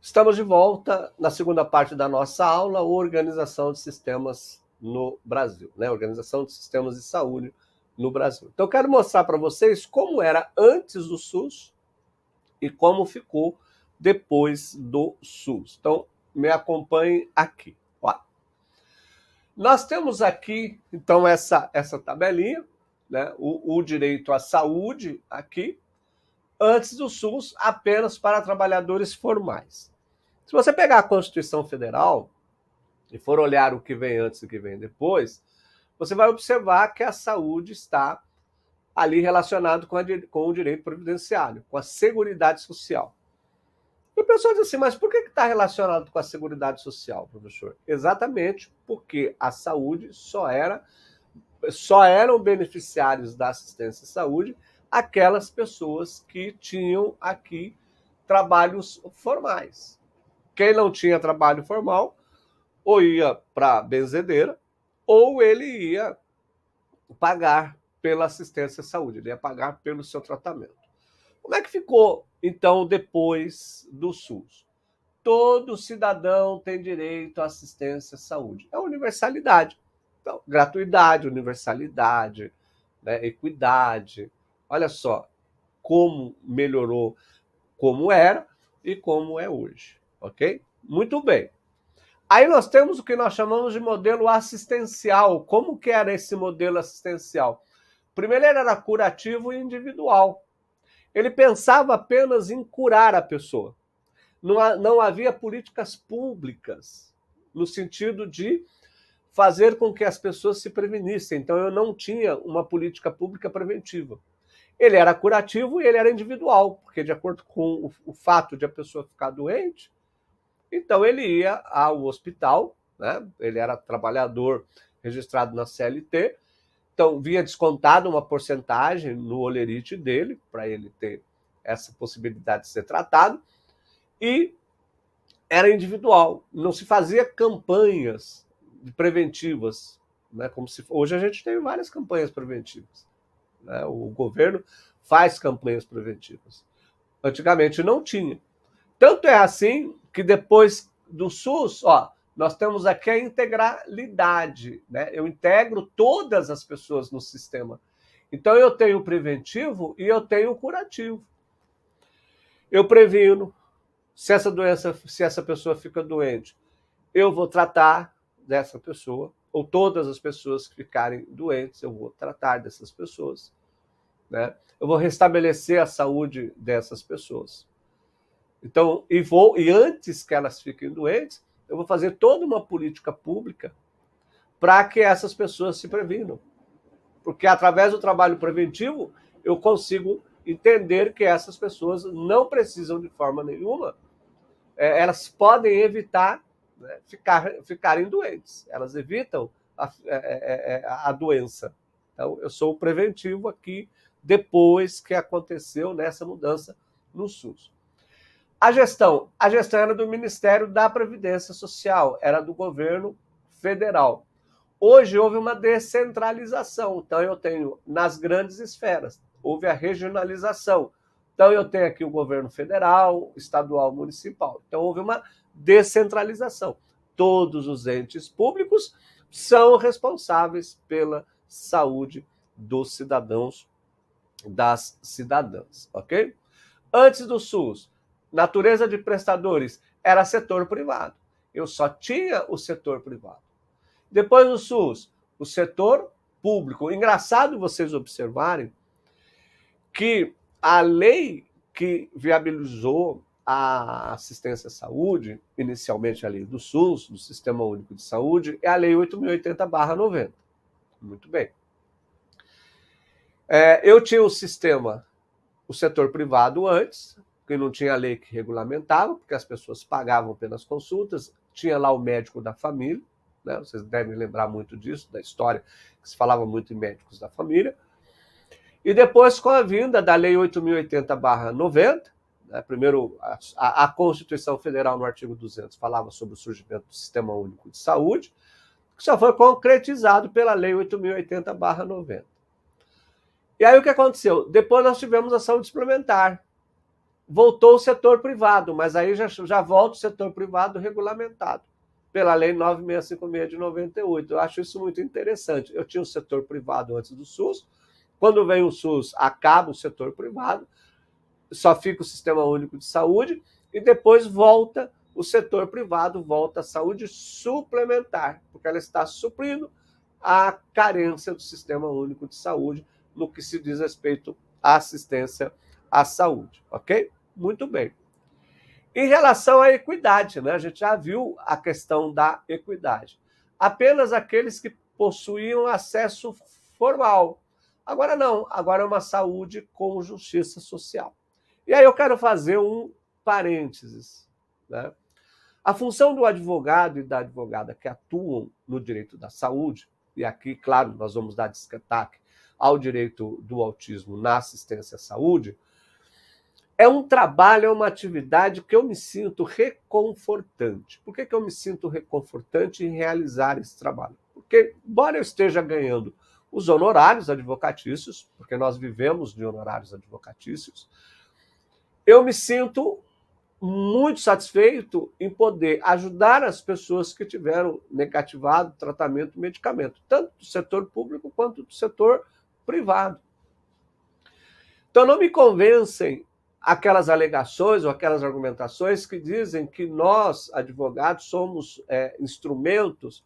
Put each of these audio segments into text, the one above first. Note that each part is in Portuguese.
Estamos de volta na segunda parte da nossa aula, Organização de Sistemas no Brasil, né? Organização de Sistemas de Saúde no Brasil. Então, eu quero mostrar para vocês como era antes do SUS e como ficou depois do SUS. Então, me acompanhem aqui. Ó. Nós temos aqui, então, essa tabelinha, né? O direito à saúde aqui, antes do SUS, apenas para trabalhadores formais. Se você pegar a Constituição Federal e for olhar o que vem antes e o que vem depois, você vai observar que a saúde está ali relacionado com o direito previdenciário, com a Seguridade Social. E o pessoal diz assim, mas por que está relacionado com a Seguridade Social, professor? Exatamente porque a saúde só eram beneficiários da assistência à saúde aquelas pessoas que tinham aqui trabalhos formais. Quem não tinha trabalho formal, ou ia para a benzedeira, ou ele ia pagar pela assistência à saúde, ele ia pagar pelo seu tratamento. Como é que ficou, então, depois do SUS? Todo cidadão tem direito à assistência à saúde. É universalidade. Então, gratuidade, universalidade, né, equidade. Olha só como melhorou, como era e como é hoje, ok? Muito bem. Aí nós temos o que nós chamamos de modelo assistencial. Como que era esse modelo assistencial? Primeiro, ele era curativo e individual. Ele pensava apenas em curar a pessoa. Não havia políticas públicas no sentido de fazer com que as pessoas se prevenissem. Então, eu não tinha uma política pública preventiva. Ele era curativo e ele era individual, porque de acordo com o fato de a pessoa ficar doente, então ele ia ao hospital, né? Ele era trabalhador registrado na CLT, então vinha descontado uma porcentagem no holerite dele, para ele ter essa possibilidade de ser tratado, e era individual, não se fazia campanhas preventivas, né? Como se hoje a gente tem várias campanhas preventivas, né? O governo faz campanhas preventivas. Antigamente não tinha. Tanto é assim que depois do SUS, ó, nós temos aqui a integralidade, né? Eu integro todas as pessoas no sistema. Então eu tenho o preventivo e eu tenho o curativo. Eu previno, se essa pessoa fica doente, eu vou tratar dessa pessoa, ou todas as pessoas que ficarem doentes, eu vou tratar dessas pessoas, né? Eu vou restabelecer a saúde dessas pessoas. Então, e antes que elas fiquem doentes, eu vou fazer toda uma política pública para que essas pessoas se previnam. Porque através do trabalho preventivo, eu consigo entender que essas pessoas não precisam de forma nenhuma, elas podem evitar, né, ficarem doentes. Elas evitam a doença. Então, eu sou o preventivo aqui, depois que aconteceu nessa mudança no SUS. A gestão era do Ministério da Previdência Social, era do governo federal. Hoje houve uma descentralização, então eu tenho nas grandes esferas, houve a regionalização. Então eu tenho aqui o governo federal, estadual, municipal. Então houve uma descentralização. Todos os entes públicos são responsáveis pela saúde dos cidadãos, das cidadãs, ok? Antes do SUS, natureza de prestadores era setor privado. Eu só tinha o setor privado. Depois do SUS, o setor público. Engraçado vocês observarem que a lei que viabilizou a assistência à saúde, inicialmente a lei do SUS, do Sistema Único de Saúde, é a lei 8.080/90. Muito bem. Eu tinha o setor privado antes, porque não tinha lei que regulamentava, porque as pessoas pagavam pelas consultas, tinha lá o médico da família, né? Vocês devem lembrar muito disso, da história, que se falava muito em médicos da família. E depois, com a vinda da lei 8.080/90, né? Primeiro, a Constituição Federal, no artigo 200, falava sobre o surgimento do Sistema Único de Saúde, que só foi concretizado pela lei 8.080/90. E aí o que aconteceu? Depois nós tivemos a saúde suplementar. voltou o setor privado, mas aí já volta o setor privado regulamentado pela Lei 9656 de 98. Eu acho isso muito interessante. Eu tinha o setor privado antes do SUS, quando vem o SUS, acaba o setor privado, só fica o Sistema Único de Saúde, e depois volta o setor privado, volta a saúde suplementar, porque ela está suprindo a carência do Sistema Único de Saúde no que se diz respeito à assistência à saúde, ok? Muito bem. Em relação à equidade, né? A gente já viu a questão da equidade. Apenas aqueles que possuíam acesso formal. Agora não, agora é uma saúde com justiça social. E aí eu quero fazer um parênteses, né? A função do advogado e da advogada que atuam no direito da saúde, e aqui, claro, nós vamos dar destaque ao direito do autismo na assistência à saúde, é um trabalho, é uma atividade que eu me sinto reconfortante. Por que eu me sinto reconfortante em realizar esse trabalho? Porque, embora eu esteja ganhando os honorários advocatícios, porque nós vivemos de honorários advocatícios, eu me sinto muito satisfeito em poder ajudar as pessoas que tiveram negativado tratamento e medicamento, tanto do setor público quanto do setor privado. Então não me convencem aquelas alegações ou aquelas argumentações que dizem que nós, advogados, somos instrumentos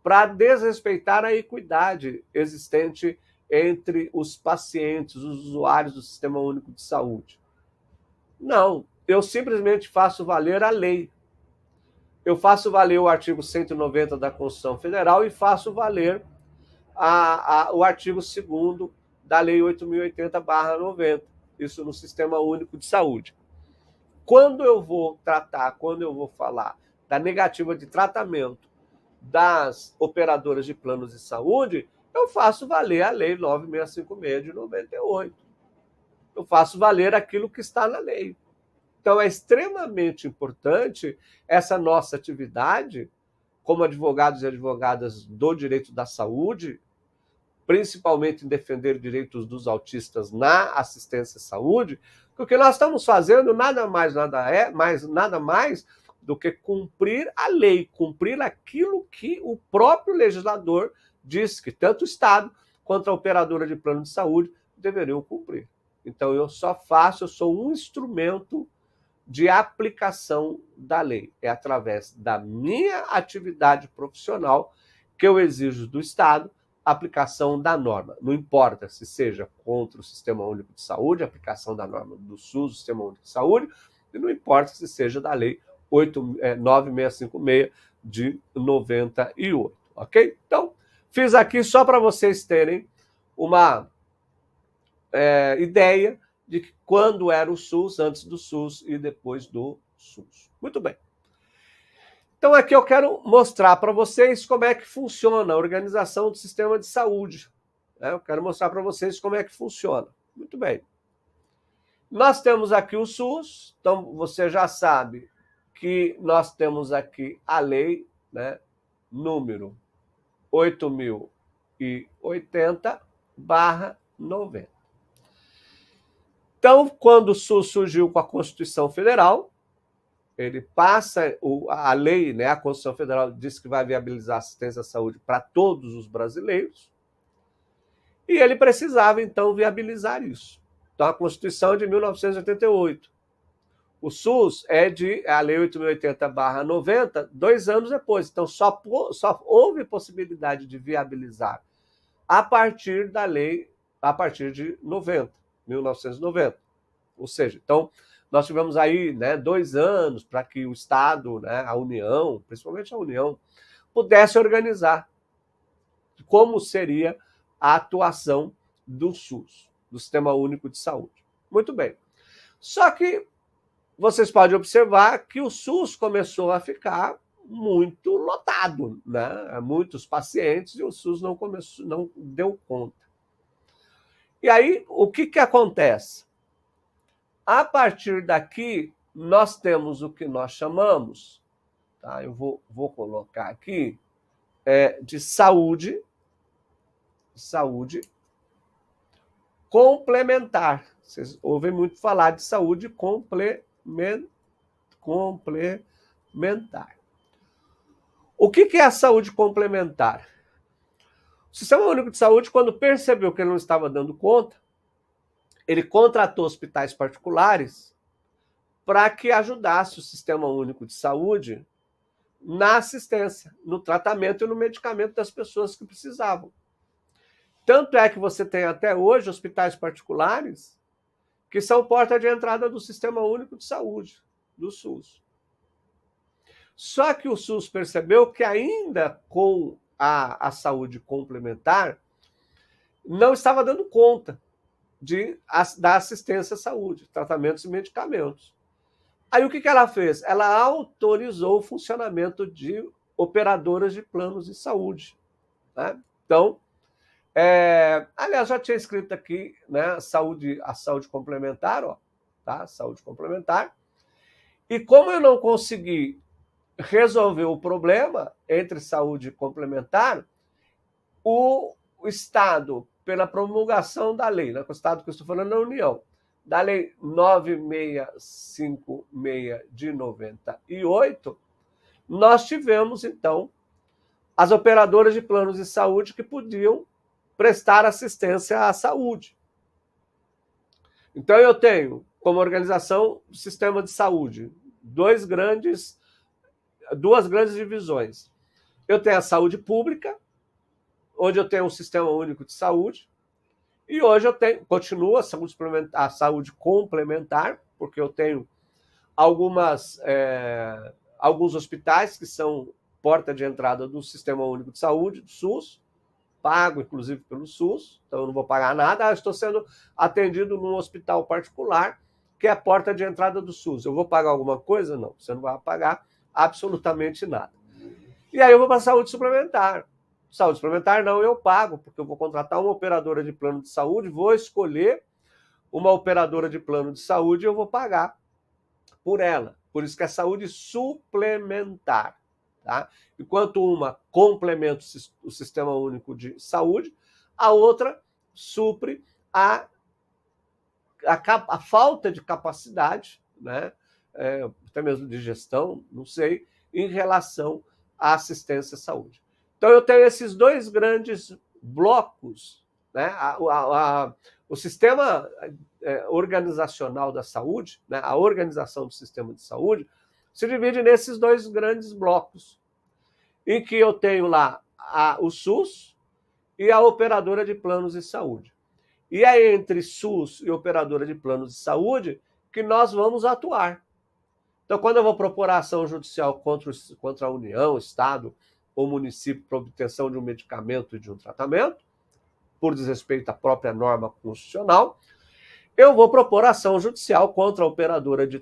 para desrespeitar a equidade existente entre os pacientes, os usuários do Sistema Único de Saúde. Não, eu simplesmente faço valer a lei. Eu faço valer o artigo 190 da Constituição Federal e faço valer o artigo 2º da Lei 8.080/90, isso no Sistema Único de Saúde. Quando eu vou tratar, quando eu vou falar da negativa de tratamento das operadoras de planos de saúde, eu faço valer a Lei 9656 de 98. Eu faço valer aquilo que está na lei. Então, é extremamente importante essa nossa atividade como advogados e advogadas do direito da saúde, principalmente em defender direitos dos autistas na assistência à saúde, porque nós estamos fazendo nada mais do que cumprir a lei, cumprir aquilo que o próprio legislador diz que tanto o Estado quanto a operadora de plano de saúde deveriam cumprir. Então, eu sou um instrumento de aplicação da lei. É através da minha atividade profissional que eu exijo do Estado a aplicação da norma. Não importa se seja contra o Sistema Único de Saúde, a aplicação da norma do SUS, o Sistema Único de Saúde, e não importa se seja da Lei 9656 de 98, ok? Então, fiz aqui só para vocês terem uma ideia de que quando era o SUS, antes do SUS e depois do SUS. Muito bem. Então aqui eu quero mostrar para vocês como é que funciona a organização do sistema de saúde. Eu quero mostrar para vocês como é que funciona. Muito bem. Nós temos aqui o SUS, então você já sabe que nós temos aqui a lei, né, número 8.080/90. Então, quando o SUS surgiu com a Constituição Federal, ele passa a lei, né? A Constituição Federal diz que vai viabilizar assistência à saúde para todos os brasileiros, e ele precisava, então, viabilizar isso. Então, a Constituição é de 1988. O SUS é a Lei 8.080/90, 2 anos depois. Então, só houve possibilidade de viabilizar a partir da lei, a partir de 1990. Ou seja, então, nós tivemos aí, né, 2 anos para que o Estado, né, a União, principalmente a União, pudesse organizar como seria a atuação do SUS, do Sistema Único de Saúde. Muito bem. Só que vocês podem observar que o SUS começou a ficar muito lotado, né? Muitos pacientes, e o SUS não deu conta. E aí, o que acontece? A partir daqui, nós temos o que nós chamamos, tá? Eu vou colocar aqui, de saúde complementar. Vocês ouvem muito falar de saúde complementar. O que é a saúde complementar? O Sistema Único de Saúde, quando percebeu que ele não estava dando conta, ele contratou hospitais particulares para que ajudasse o Sistema Único de Saúde na assistência, no tratamento e no medicamento das pessoas que precisavam. Tanto é que você tem até hoje hospitais particulares que são porta de entrada do Sistema Único de Saúde, do SUS. Só que o SUS percebeu que ainda com a saúde complementar não estava dando conta da assistência à saúde, tratamentos e medicamentos. Aí o que ela fez? Ela autorizou o funcionamento de operadoras de planos de saúde. Né? Então, aliás, já tinha escrito aqui, né, a saúde complementar, ó, tá? Saúde complementar. E como eu não consegui resolver o problema entre saúde complementar, o Estado, pela promulgação da lei, né, o Estado que eu estou falando na União, da Lei 9656 de 98, nós tivemos, então, as operadoras de planos de saúde que podiam prestar assistência à saúde. Então, eu tenho, como organização do sistema de saúde, duas grandes divisões. Eu tenho a saúde pública, onde eu tenho um sistema único de saúde, e hoje eu continua a saúde complementar, porque eu tenho alguns hospitais que são porta de entrada do Sistema Único de Saúde, do SUS, pago inclusive pelo SUS, então eu não vou pagar nada, eu estou sendo atendido num hospital particular, que é a porta de entrada do SUS. Eu vou pagar alguma coisa? Não, você não vai pagar absolutamente nada. E aí eu vou para a saúde suplementar. Saúde suplementar não, eu pago, porque eu vou contratar uma operadora de plano de saúde, vou escolher uma operadora de plano de saúde e eu vou pagar por ela. Por isso que é saúde suplementar. Tá? Enquanto uma complementa o Sistema Único de Saúde, a outra supre a falta de capacidade, né? Até mesmo de gestão, não sei, em relação à assistência à saúde. Então, eu tenho esses dois grandes blocos, né? O sistema organizacional da saúde, né? A organização do sistema de saúde, se divide nesses dois grandes blocos, em que eu tenho lá o SUS e a operadora de planos de saúde. E é entre SUS e operadora de planos de saúde que nós vamos atuar. Então, quando eu vou propor a ação judicial contra a União, Estado ou município por obtenção de um medicamento e de um tratamento, por desrespeito à própria norma constitucional, eu vou propor ação judicial contra a operadora de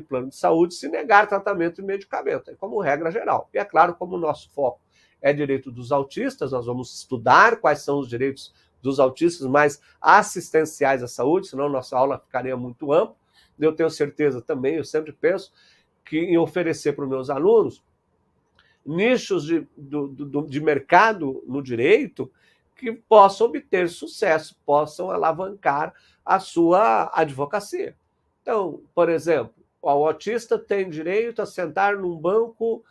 plano de saúde se negar tratamento e medicamento, como regra geral. E é claro, como o nosso foco é direito dos autistas, nós vamos estudar quais são os direitos dos autistas mais assistenciais à saúde, senão nossa aula ficaria muito ampla. Eu tenho certeza também, eu sempre penso que em oferecer para os meus alunos nichos de mercado no direito que possam obter sucesso, possam alavancar a sua advocacia. Então, por exemplo, o autista tem direito a sentar num banco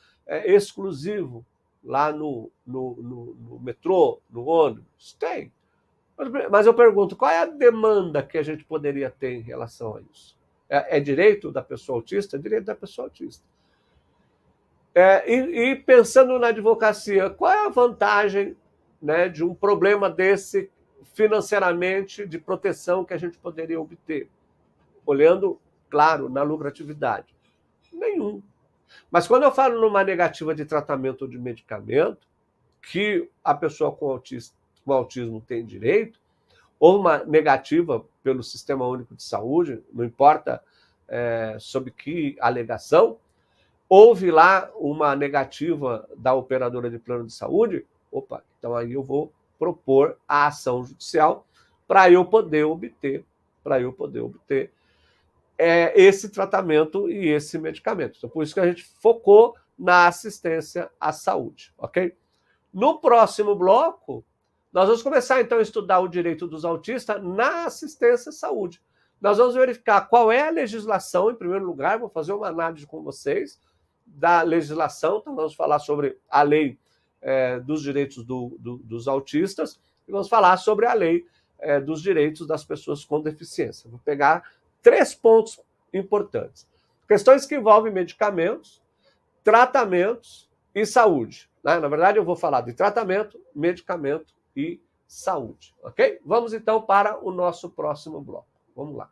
exclusivo, lá no metrô, no ônibus? Tem. Mas eu pergunto, qual é a demanda que a gente poderia ter em relação a isso? É direito da pessoa autista? É direito da pessoa autista. E pensando na advocacia, qual é a vantagem, né, de um problema desse financeiramente, de proteção que a gente poderia obter? Olhando, claro, na lucratividade. Nenhum. Mas quando eu falo numa negativa de tratamento ou de medicamento, que a pessoa com autismo tem direito, ou uma negativa pelo Sistema Único de Saúde, não importa sob que alegação, houve lá uma negativa da operadora de plano de saúde, opa, então aí eu vou propor a ação judicial para eu poder obter esse tratamento e esse medicamento. Então, por isso que a gente focou na assistência à saúde, ok? No próximo bloco, Nós vamos começar, então, a estudar o direito dos autistas na assistência à saúde. Nós vamos verificar qual é a legislação, em primeiro lugar, vou fazer uma análise com vocês da legislação, então vamos falar sobre a lei dos direitos dos autistas e vamos falar sobre a lei dos direitos das pessoas com deficiência. Vou pegar 3 pontos importantes. Questões que envolvem medicamentos, tratamentos e saúde. Né? Na verdade, eu vou falar de tratamento, medicamento e saúde. Ok? Vamos então para o nosso próximo bloco. Vamos lá.